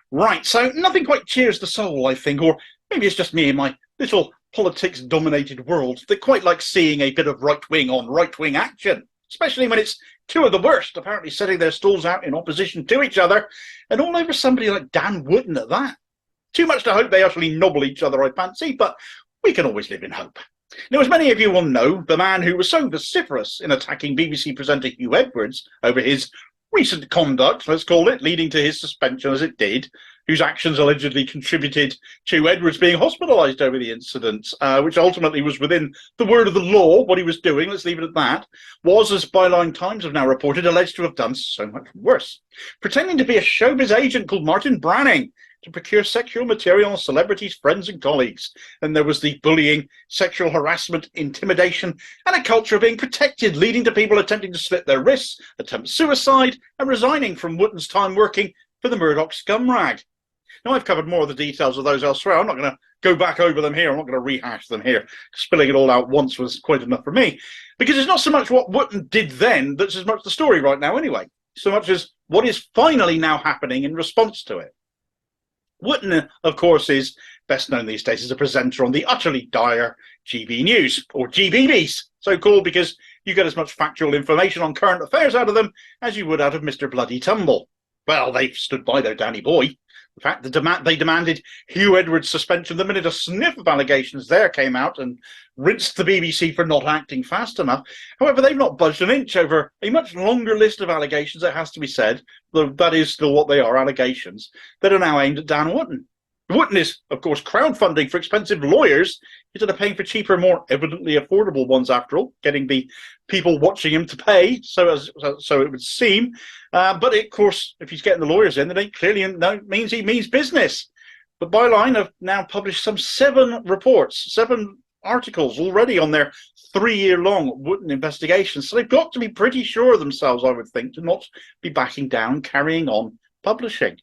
Right, so nothing quite cheers the soul, I think, or maybe it's just me in my little politics-dominated world that quite likes seeing a bit of right-wing on right-wing action, especially when it's two of the worst apparently setting their stalls out in opposition to each other, and all over somebody like Dan Wootton at that. Too much to hope they utterly nobble each other, I fancy, but we can always live in hope. Now, as many of you will know, the man who was so vociferous in attacking BBC presenter Huw Edwards over his recent conduct, let's call it, leading to his suspension as it did, whose actions allegedly contributed to Edwards being hospitalised over the incident, which ultimately was within the word of the law, what he was doing, let's leave it at that, was, as Byline Times have now reported, alleged to have done so much worse, pretending to be a showbiz agent called Martin Branning to procure sexual material on celebrities, friends and colleagues. Then there was the bullying, sexual harassment, intimidation, and a culture of being protected, leading to people attempting to slit their wrists, attempt suicide, and resigning from Wootton's time working for the Murdoch Scum rag. Now, I've covered more of the details of those elsewhere. I'm not going to go back over them here. I'm not going to rehash them here. Spilling it all out once was quite enough for me, because it's not so much what Wootton did then that's as much the story right now anyway, so much as what is finally now happening in response to it. Wootton, of course, is best known these days as a presenter on the utterly dire GB News, or GBeebies, so called because you get as much factual information on current affairs out of them as you would out of Mr. Bloody Tumble. Well, they've stood by their Danny boy. In fact, they demanded Huw Edwards' suspension the minute a sniff of allegations there came out and rinsed the BBC for not acting fast enough. However, they've not budged an inch over a much longer list of allegations, it has to be said, though that is still what they are, allegations, that are now aimed at Dan Wootton. Wootton is, of course, crowdfunding for expensive lawyers instead of paying for cheaper, more evidently affordable ones, after all, getting the people watching him to pay, so it would seem. But, of course, if he's getting the lawyers in, then it clearly means he means business. But Byline have now published some 7 reports, 7 articles already on their 3-year-long Wootton investigation. So they've got to be pretty sure of themselves, I would think, to not be backing down, carrying on publishing.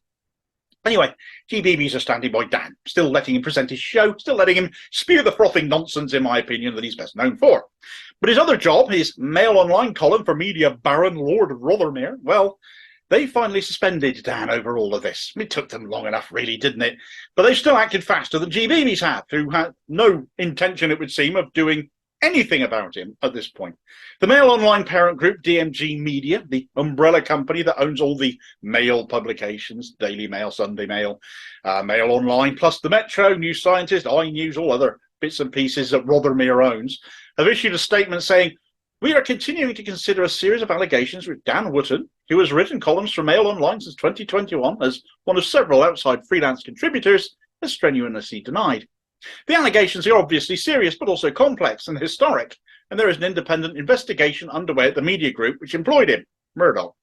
Anyway, GBeebies are standing by Dan, still letting him present his show, still letting him spew the frothing nonsense, in my opinion, that he's best known for. But his other job, his MailOnline column for media baron Lord Rothermere, well, they finally suspended Dan over all of this. It took them long enough, really, didn't it? But they still acted faster than GBeebies have, who had no intention, it would seem, of doing anything about him at this point. The MailOnline parent group, DMG Media, the umbrella company that owns all the Mail publications, Daily Mail, Sunday Mail, MailOnline, plus the Metro, New Scientist, iNews, all other bits and pieces that Rothermere owns, have issued a statement saying, "We are continuing to consider a series of allegations with Dan Wootton, who has written columns for MailOnline since 2021 as one of several outside freelance contributors, has strenuously denied. The allegations are obviously serious, but also complex and historic, and there is an independent investigation underway at the media group which employed him, Murdoch,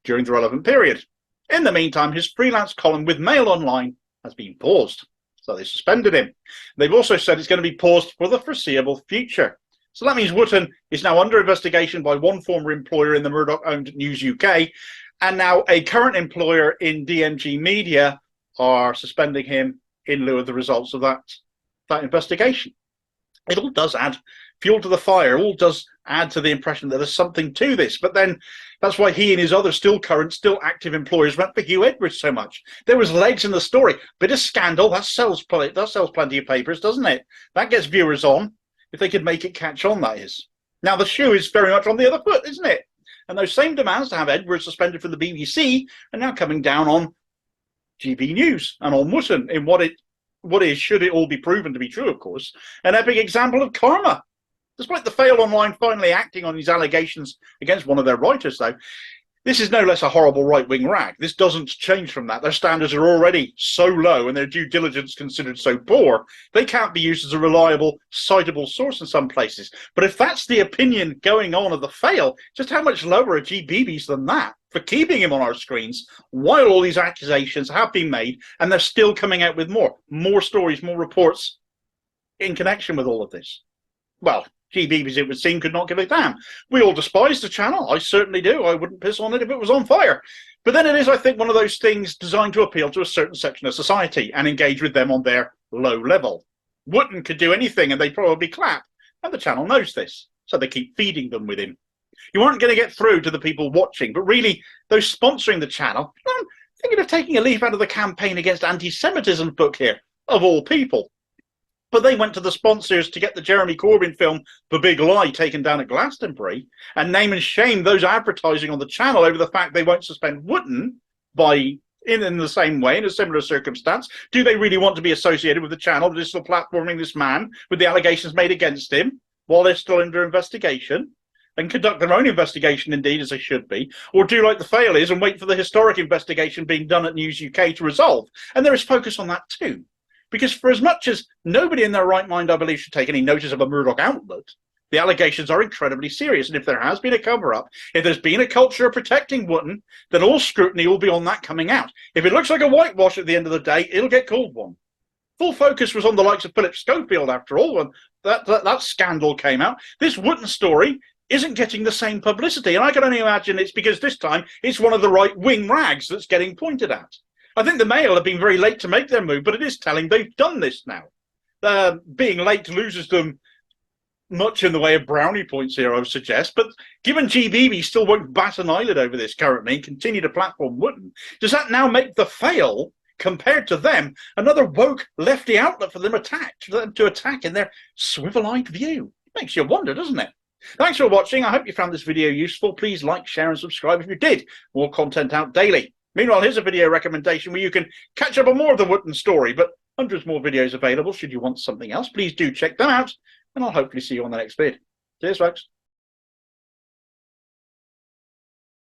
during the relevant period. In the meantime, his freelance column with MailOnline has been paused." So they suspended him. They've also said it's going to be paused for the foreseeable future. So that means Wootton is now under investigation by one former employer in the Murdoch-owned News UK, and now a current employer in DMG Media are suspending him in lieu of the results of that investigation. It all does add fuel to the fire, all does add to the impression that there's something to this. But then that's why he and his other still active employers went for Huw Edwards so much. There was legs in the story. Bit of scandal, that sells plenty of papers, doesn't it? That gets viewers on, if they could make it catch on, that is. Now the shoe is very much on the other foot, isn't it? And those same demands to have Edwards suspended from the BBC are now coming down on GB News and on Wootton in what is, should it all be proven to be true, of course, an epic example of karma. Despite the MailOnline finally acting on these allegations against one of their writers, though, this is no less a horrible right-wing rag. This doesn't change from that. Their standards are already so low and their due diligence considered so poor, they can't be used as a reliable, citable source in some places. But if that's the opinion going on of the fail, just how much lower are GBeebies than that for keeping him on our screens while all these accusations have been made and they're still coming out with more stories, more reports in connection with all of this? Well, GBeebies, it would seem, could not give a damn. We all despise the channel. I certainly do. I wouldn't piss on it if it was on fire. But then it is, I think, one of those things designed to appeal to a certain section of society and engage with them on their low level. Wootton could do anything and they'd probably clap. And the channel knows this. So they keep feeding them with him. You aren't going to get through to the people watching, but really, those sponsoring the channel, thinking of taking a leaf out of the campaign against anti-Semitism book here, of all people. But they went to the sponsors to get the Jeremy Corbyn film The Big Lie taken down at Glastonbury and name and shame those advertising on the channel over the fact they won't suspend Wootton by in the same way, in a similar circumstance. Do they really want to be associated with the channel that is still platforming this man with the allegations made against him while they're still under investigation? And conduct their own investigation, indeed, as they should be, or do like the fail is and wait for the historic investigation being done at News UK to resolve. And there is focus on that too. Because for as much as nobody in their right mind, I believe, should take any notice of a Murdoch outlet, the allegations are incredibly serious. And if there has been a cover-up, if there's been a culture of protecting Wootton, then all scrutiny will be on that coming out. If it looks like a whitewash at the end of the day, it'll get called one. Full focus was on the likes of Philip Schofield, after all, when that scandal came out. This Wootton story isn't getting the same publicity, and I can only imagine it's because this time it's one of the right-wing rags that's getting pointed at. I think the Mail have been very late to make their move, but it is telling they've done this now. Being late loses them much in the way of brownie points here, I would suggest, but given GBeebies still won't bat an eyelid over this currently and continue to platform Wootton, does that now make the fail, compared to them, another woke lefty outlet for them to attack in their swivel-eyed view? Makes you wonder, doesn't it? Thanks for watching. I hope you found this video useful. Please like, share and subscribe if you did. More content out daily. Meanwhile, here's a video recommendation where you can catch up on more of the Wootton story, but hundreds more videos available should you want something else. Please do check them out, and I'll hopefully see you on the next vid. Cheers, folks.